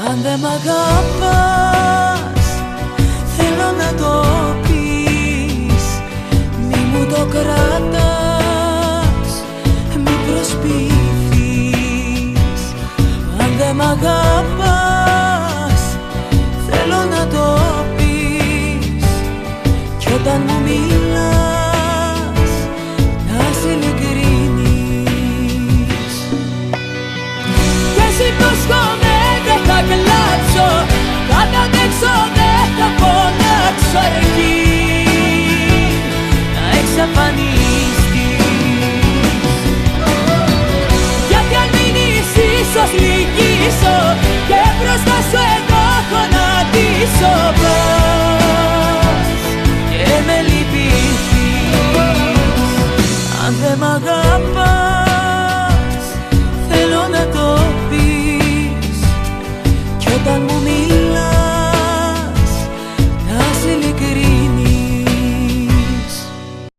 Αν δεν μ' αγαπάς, θέλω να το πεις. Μη μου το κρατάς, μη προσποιηθείς. Αν δεν μ' αγαπάς, θέλω να το πεις. Κι όταν μου μιλάς, να είσαι ειλικρινής. Και σηκώσκομαι, δεν θα κλάψω, θα τα αντέξω, δεν θα φωνάξω, αρκεί να εξαφανιστείς. Γιατί αν μείνεις ίσως λυγίσω και μπροστά σου εγώ γονατίσω. Πας και με λυπηθείς. Αν δεν μ' αγαπάς, θέλω να το πεις. Κι όταν μου μιλάς,